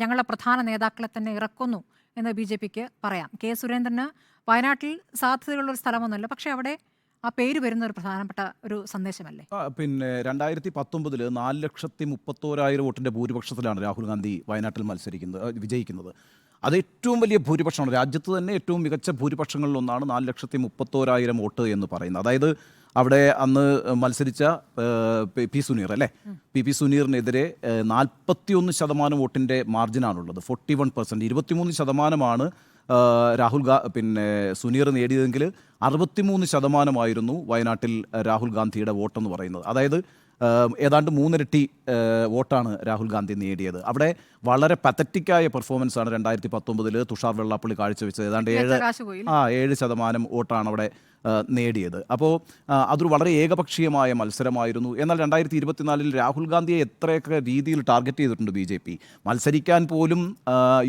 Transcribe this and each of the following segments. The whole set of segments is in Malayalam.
ഞങ്ങളുടെ പ്രധാന നേതാക്കളെ തന്നെ ഇറക്കുന്നു എന്ന് BJPക്ക് പറയാം. കെ സുരേന്ദ്രന് വയനാട്ടിൽ സാധ്യതകളുള്ളൊരു സ്ഥലമൊന്നുമല്ല, പക്ഷേ അവിടെ ആ പേര് വരുന്ന ഒരു പ്രധാനപ്പെട്ട ഒരു സന്ദേശമല്ലേ? പിന്നെ 2019 4,31,000 വോട്ടിൻ്റെ ഭൂരിപക്ഷത്തിലാണ് രാഹുൽ ഗാന്ധി വയനാട്ടിൽ വിജയിക്കുന്നത്. അത് ഏറ്റവും വലിയ ഭൂരിപക്ഷമാണ്. രാജ്യത്ത് തന്നെ ഏറ്റവും മികച്ച ഭൂരിപക്ഷങ്ങളിലൊന്നാണ് 4,31,000 വോട്ട് എന്ന് പറയുന്നത്. അതായത് അവിടെ അന്ന് മത്സരിച്ച പി സുനീർ അല്ലേ, പി സുനീറിനെതിരെ 41% വോട്ടിൻ്റെ മാർജിനാണുള്ളത്. 41%, 23% രാഹുൽ സുനീർ നേടിയതെങ്കിൽ 63% വയനാട്ടിൽ രാഹുൽ ഗാന്ധിയുടെ വോട്ടെന്ന് പറയുന്നത്. അതായത് ഏതാണ്ട് 3 ഇരട്ടി വോട്ടാണ് രാഹുൽ ഗാന്ധി നേടിയത്. അവിടെ വളരെ പത്തറ്റിക്കായ പെർഫോമൻസാണ് 2019 തുഷാർ വെള്ളാപ്പള്ളി കാഴ്ചവെച്ചത്. ഏതാണ്ട് 7% വോട്ടാണ് അവിടെ നേടിയത്. അപ്പോൾ അതൊരു വളരെ ഏകപക്ഷീയമായ മത്സരമായിരുന്നു. എന്നാൽ 2024 രാഹുൽ ഗാന്ധിയെ എത്രയൊക്കെ രീതിയിൽ ടാർഗറ്റ് ചെയ്തിട്ടുണ്ട് BJP. മത്സരിക്കാൻ പോലും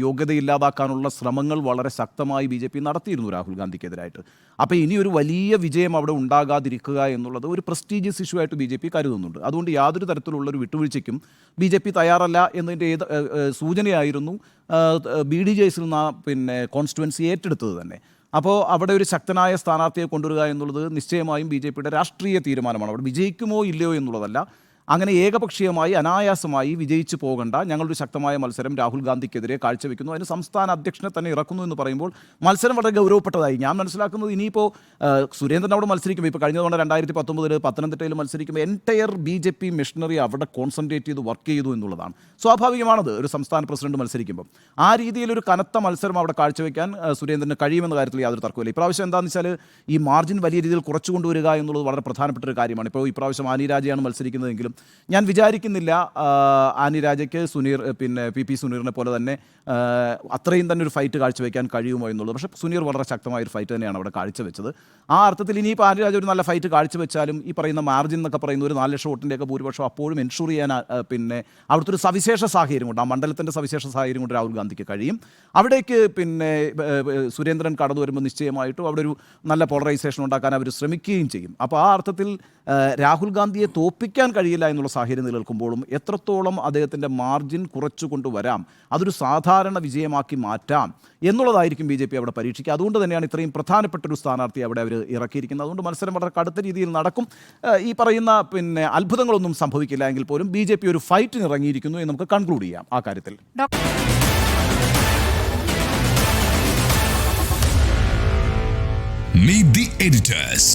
യോഗ്യതയില്ലാതാക്കാനുള്ള ശ്രമങ്ങൾ വളരെ ശക്തമായി BJP നടത്തിയിരുന്നു രാഹുൽ ഗാന്ധിക്കെതിരായിട്ട്. അപ്പോൾ ഇനി ഒരു വലിയ വിജയം അവിടെ ഉണ്ടാകാതിരിക്കുക എന്നുള്ളത് ഒരു പ്രസ്റ്റീജിയസ് ഇഷ്യൂ ആയിട്ട് BJP കരുതുന്നുണ്ട്. അതുകൊണ്ട് യാതൊരു തരത്തിലുള്ളൊരു വിട്ടുവീഴ്ചയ്ക്കും BJP തയ്യാറല്ല എന്നതിൻ്റെ സൂചനയായിരുന്നു BDJസിൽ നിന്ന് കോൺസ്റ്റിറ്റ്യുവൻസി ഏറ്റെടുത്തത് തന്നെ. അപ്പോൾ അവിടെ ഒരു ശക്തനായ സ്ഥാനാർത്ഥിയെ കൊണ്ടുവരിക എന്നുള്ളത് നിശ്ചയമായും BJPയുടെ രാഷ്ട്രീയ തീരുമാനമാണ്. അവിടെ വിജയിക്കുമോ ഇല്ലയോ എന്നുള്ളതല്ല. അങ്ങനെ ഏകപക്ഷീയമായി അനായാസമായി വിജയിച്ചു പോകണ്ട, ഞങ്ങളൊരു ശക്തമായ മത്സരം രാഹുൽ ഗാന്ധിക്കെതിരെ കാഴ്ചവെക്കുന്നു, അതിന് സംസ്ഥാന അധ്യക്ഷനെ തന്നെ ഇറക്കുന്നു എന്ന് പറയുമ്പോൾ മത്സരം വളരെ ഗൗരവപ്പെട്ടതായി ഞാൻ മനസ്സിലാക്കുന്നത്. ഇനിയിപ്പോൾ സുരേന്ദ്രൻ അവിടെ മത്സരിക്കുമ്പോൾ, ഇപ്പോൾ കഴിഞ്ഞ തവണ 2019 പത്തനംതിട്ടയിൽ മത്സരിക്കുമ്പോൾ എൻറ്റയർ BJP മിഷനറി അവിടെ കോൺസെൻട്രേറ്റ് ചെയ്ത് വർക്ക് ചെയ്തു എന്നുള്ളതാണ്. സ്വാഭാവികമാണത് ഒരു സംസ്ഥാന പ്രസിഡന്റ് മത്സരിക്കുമ്പോൾ. ആ രീതിയിലൊരു കനത്ത മത്സരം അവിടെ കാഴ്ചവെക്കാൻ സുരേന്ദ്രന് കഴിയുമെന്ന കാര്യത്തിൽ യാതൊരു തർക്കമില്ല. ഇപ്രാവശ്യം എന്താണെന്ന് വെച്ചാൽ ഈ മാർജിൻ വലിയ രീതിയിൽ കുറച്ചു കൊണ്ടുവരിക എന്നുള്ളത് വളരെ പ്രധാനപ്പെട്ട ഒരു കാര്യമാണ്. ഇപ്പോൾ ഇപ്രാവശ്യം ആനി രാജയാണ് മത്സരിക്കുന്നതെങ്കിലും ഞാൻ വിചാരിക്കുന്നില്ല ആനി രാജയ്ക്ക് പി സുനീറിനെ പോലെ തന്നെ അത്രയും തന്നെ ഒരു ഫൈറ്റ് കാഴ്ചവെക്കാൻ കഴിയുമോ എന്നുള്ളത്. പക്ഷേ സുനീർ വളരെ ശക്തമായൊരു ഫൈറ്റ് തന്നെയാണ് അവിടെ കാഴ്ചവെച്ചത്. ആ അർത്ഥത്തിൽ ഇനിയിപ്പോൾ ആനി രാജ ഒരു നല്ല ഫൈറ്റ് കാഴ്ചവെച്ചാലും ഈ പറയുന്ന മാർജിൻ എന്നൊക്കെ പറയുന്ന ഒരു 4 ലക്ഷം വോട്ടിൻ്റെയൊക്കെ ഭൂരിപക്ഷം അപ്പോഴും എൻഷുർ ചെയ്യാൻ അവിടുത്തെ ഒരു സവിശേഷ സാഹചര്യം കൊണ്ട്, ആ മണ്ഡലത്തിൻ്റെ സവിശേഷ സാഹചര്യം കൊണ്ട് രാഹുൽ ഗാന്ധിക്ക് കഴിയും. അവിടേക്ക് സുരേന്ദ്രൻ കടന്നു വരുമ്പോൾ നിശ്ചയമായിട്ടും അവിടെ ഒരു നല്ല പോളറൈസേഷൻ ഉണ്ടാക്കാൻ അവർ ശ്രമിക്കുകയും ചെയ്യും. അപ്പോൾ ആ അർത്ഥത്തിൽ രാഹുൽ ഗാന്ധിയെ തോൽപ്പിക്കാൻ കഴിയില്ല എന്നുള്ള സാഹചര്യം നിലനിൽക്കുമ്പോഴും എത്രത്തോളം അദ്ദേഹത്തിൻ്റെ മാർജിൻ കുറച്ചു കൊണ്ടുവരാം, അതൊരു സാധാരണ വിജയമാക്കി മാറ്റാം എന്നുള്ളതായിരിക്കും BJP അവിടെ പരീക്ഷിക്കുക. അതുകൊണ്ട് തന്നെയാണ് ഇത്രയും പ്രധാനപ്പെട്ട ഒരു സ്ഥാനാർത്ഥി അവിടെ അവർ ഇറക്കിയിരിക്കുന്നത്. അതുകൊണ്ട് മത്സരം വളരെ കടുത്ത രീതിയിൽ നടക്കും. ഈ പറയുന്ന അത്ഭുതങ്ങളൊന്നും സംഭവിക്കില്ല എങ്കിൽ പോലും BJP ഒരു ഫൈറ്റിന് ഇറങ്ങിയിരിക്കുന്നു എന്ന് നമുക്ക് കൺക്ലൂഡ് ചെയ്യാം ആ കാര്യത്തിൽ. Meet the editors.